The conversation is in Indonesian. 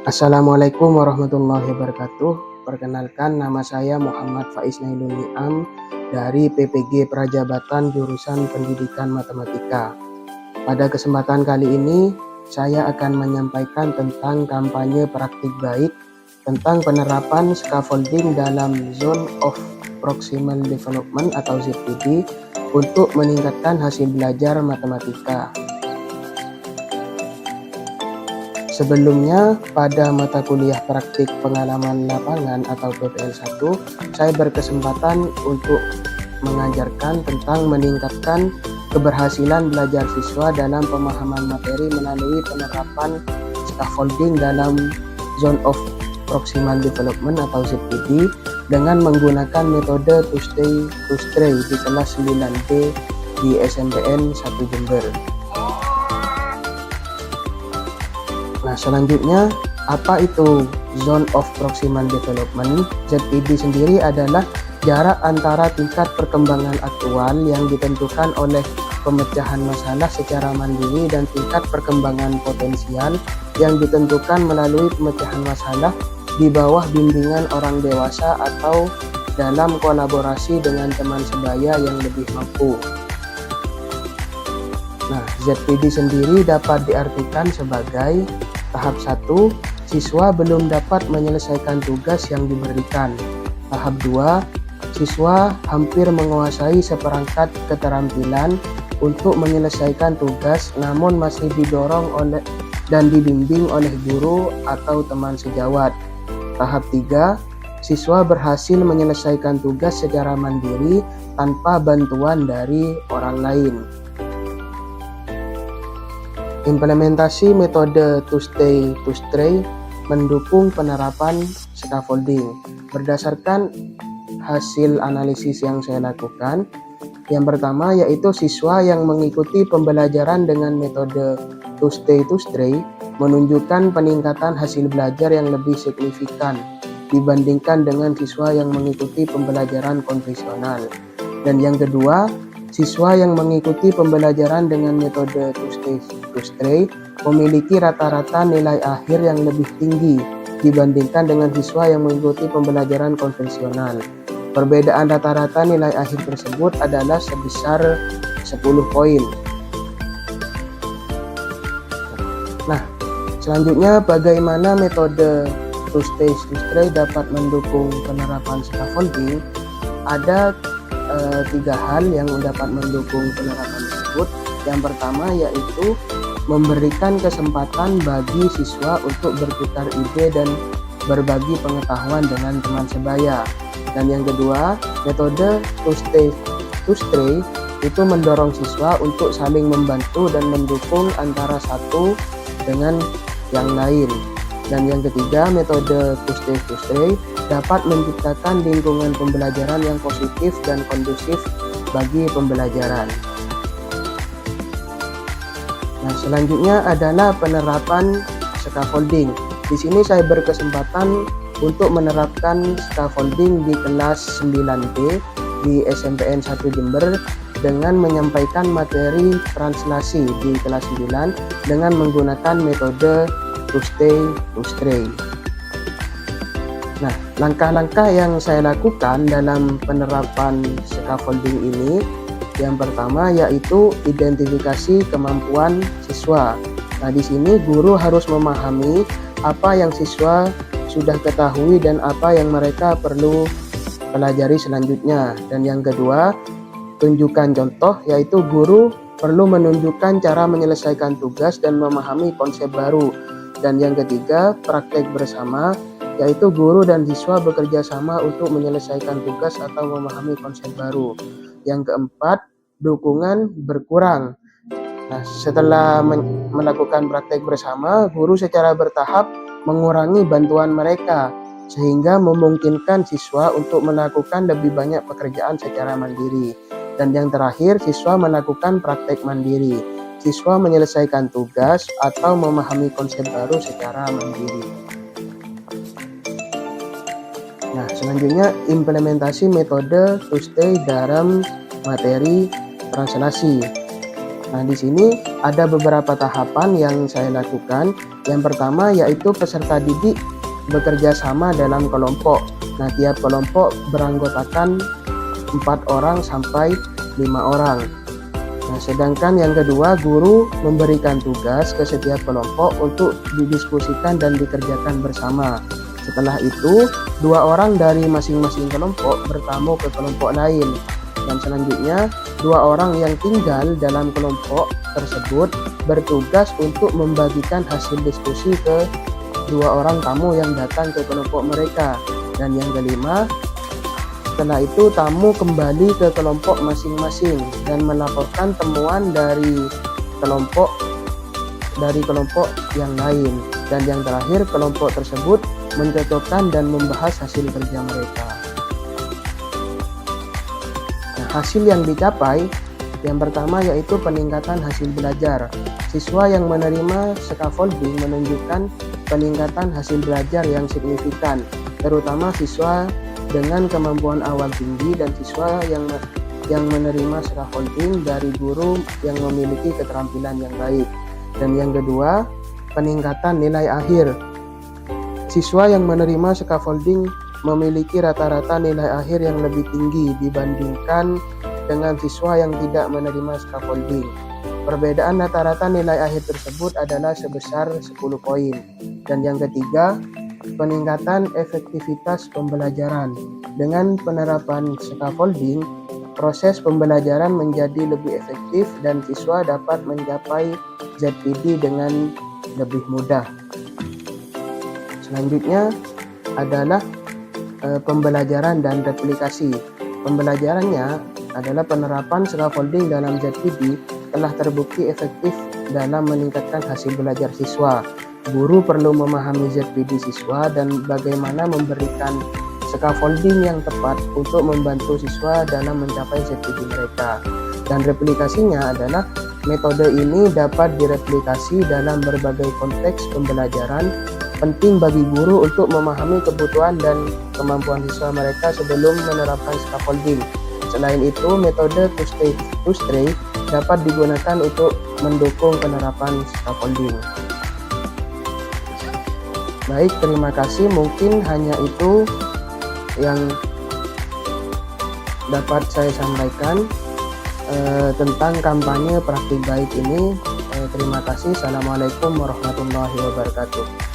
Assalamualaikum warahmatullahi wabarakatuh. Perkenalkan, nama saya Muhammad Faiz Nailul Ni'am dari PPG Prajabatan jurusan Pendidikan Matematika. Pada kesempatan kali ini, saya akan menyampaikan tentang kampanye praktik baik tentang penerapan scaffolding dalam Zone of Proximal Development atau ZPD untuk meningkatkan hasil belajar matematika. Sebelumnya, pada mata kuliah praktik pengalaman lapangan atau PPL 1, saya berkesempatan untuk mengajarkan tentang meningkatkan keberhasilan belajar siswa dalam pemahaman materi melalui penerapan scaffolding dalam Zone of Proximal Development atau ZPD dengan menggunakan metode Tuesday to Stray di kelas 9D di SMPN 1 Jember. Nah, selanjutnya, apa itu Zone of Proximal Development? ZPD sendiri adalah jarak antara tingkat perkembangan aktual yang ditentukan oleh pemecahan masalah secara mandiri dan tingkat perkembangan potensial yang ditentukan melalui pemecahan masalah di bawah bimbingan orang dewasa atau dalam kolaborasi dengan teman sebaya yang lebih mampu. Nah, ZPD sendiri dapat diartikan sebagai tahap 1, siswa belum dapat menyelesaikan tugas yang diberikan. Tahap 2, siswa hampir menguasai seperangkat keterampilan untuk menyelesaikan tugas namun masih didorong oleh dan dibimbing oleh guru atau teman sejawat. Tahap 3, siswa berhasil menyelesaikan tugas secara mandiri tanpa bantuan dari orang lain. Implementasi metode Tuesday to Stray mendukung penerapan scaffolding. Berdasarkan hasil analisis yang saya lakukan, yang pertama yaitu siswa yang mengikuti pembelajaran dengan metode Tuesday to Stray menunjukkan peningkatan hasil belajar yang lebih signifikan dibandingkan dengan siswa yang mengikuti pembelajaran konvensional. Dan yang kedua, siswa yang mengikuti pembelajaran dengan metode Tuesday to Stray memiliki rata-rata nilai akhir yang lebih tinggi dibandingkan dengan siswa yang mengikuti pembelajaran konvensional. Perbedaan rata-rata nilai akhir tersebut adalah sebesar 10 poin. Nah, selanjutnya bagaimana metode Tuesday to Stray dapat mendukung penerapan scaffolding? Ada 3 hal yang dapat mendukung penerapan tersebut. Yang pertama yaitu memberikan kesempatan bagi siswa untuk bertukar ide dan berbagi pengetahuan dengan teman sebaya. Dan yang kedua, metode Tuesday to Stray itu mendorong siswa untuk saling membantu dan mendukung antara satu dengan yang lain. Dan yang ketiga, metode Tuesday to Stray dapat menciptakan lingkungan pembelajaran yang positif dan kondusif bagi pembelajaran. Nah, selanjutnya adalah penerapan scaffolding. Di sini saya berkesempatan untuk menerapkan scaffolding di kelas 9D di SMPN 1 Jember dengan menyampaikan materi translasi di kelas 9 dengan menggunakan metode Tuesday to Stray. Nah, langkah-langkah yang saya lakukan dalam penerapan scaffolding ini, yang pertama yaitu identifikasi kemampuan siswa. Nah, di sini guru harus memahami apa yang siswa sudah ketahui dan apa yang mereka perlu pelajari selanjutnya. Dan yang kedua, tunjukkan contoh, yaitu guru perlu menunjukkan cara menyelesaikan tugas dan memahami konsep baru. Dan yang ketiga, praktek bersama, yaitu guru dan siswa bekerja sama untuk menyelesaikan tugas atau memahami konsep baru. Yang keempat, dukungan berkurang. Nah, setelah melakukan praktek bersama, guru secara bertahap mengurangi bantuan mereka sehingga memungkinkan siswa untuk melakukan lebih banyak pekerjaan secara mandiri. Dan yang terakhir, siswa melakukan praktek mandiri. Siswa menyelesaikan tugas atau memahami konsep baru secara mandiri. Nah, selanjutnya implementasi metode Tuesday dalam materi translasi. Nah, di sini ada beberapa tahapan yang saya lakukan. Yang pertama yaitu peserta didik bekerja sama dalam kelompok. Nah, tiap kelompok beranggotakan 4 orang sampai 5 orang. Nah, sedangkan yang kedua, guru memberikan tugas ke setiap kelompok untuk didiskusikan dan dikerjakan bersama. Setelah itu, 2 orang dari masing-masing kelompok bertamu ke kelompok lain. Dan selanjutnya, 2 orang yang tinggal dalam kelompok tersebut bertugas untuk membagikan hasil diskusi ke 2 orang tamu yang datang ke kelompok mereka. Dan yang kelima, setelah itu tamu kembali ke kelompok masing-masing dan melaporkan temuan dari kelompok yang lain. Dan yang terakhir, kelompok tersebut mencocokkan dan membahas hasil kerja mereka. Nah, hasil yang dicapai yang pertama yaitu peningkatan hasil belajar. Siswa yang menerima scaffolding menunjukkan peningkatan hasil belajar yang signifikan, terutama siswa dengan kemampuan awal tinggi dan siswa yang menerima scaffolding dari guru yang memiliki keterampilan yang baik. Dan yang kedua, peningkatan nilai akhir. Siswa yang menerima scaffolding memiliki rata-rata nilai akhir yang lebih tinggi dibandingkan dengan siswa yang tidak menerima scaffolding. Perbedaan rata-rata nilai akhir tersebut adalah sebesar 10 poin. Dan yang ketiga, peningkatan efektivitas pembelajaran. Dengan penerapan scaffolding, proses pembelajaran menjadi lebih efektif dan siswa dapat mencapai ZPD dengan lebih mudah. Selanjutnya adalah pembelajaran dan replikasi. Pembelajarannya adalah penerapan scaffolding dalam ZPD telah terbukti efektif dalam meningkatkan hasil belajar siswa. Guru perlu memahami ZPD siswa dan bagaimana memberikan scaffolding yang tepat untuk membantu siswa dalam mencapai ZPD mereka. Dan replikasinya adalah metode ini dapat direplikasi dalam berbagai konteks pembelajaran. Penting bagi guru untuk memahami kebutuhan dan kemampuan siswa mereka sebelum menerapkan scaffolding. Selain itu, metode two-stray dapat digunakan untuk mendukung penerapan scaffolding. Baik, terima kasih. Mungkin hanya itu yang dapat saya sampaikan tentang kampanye praktik baik ini. Terima kasih. Assalamualaikum warahmatullahi wabarakatuh.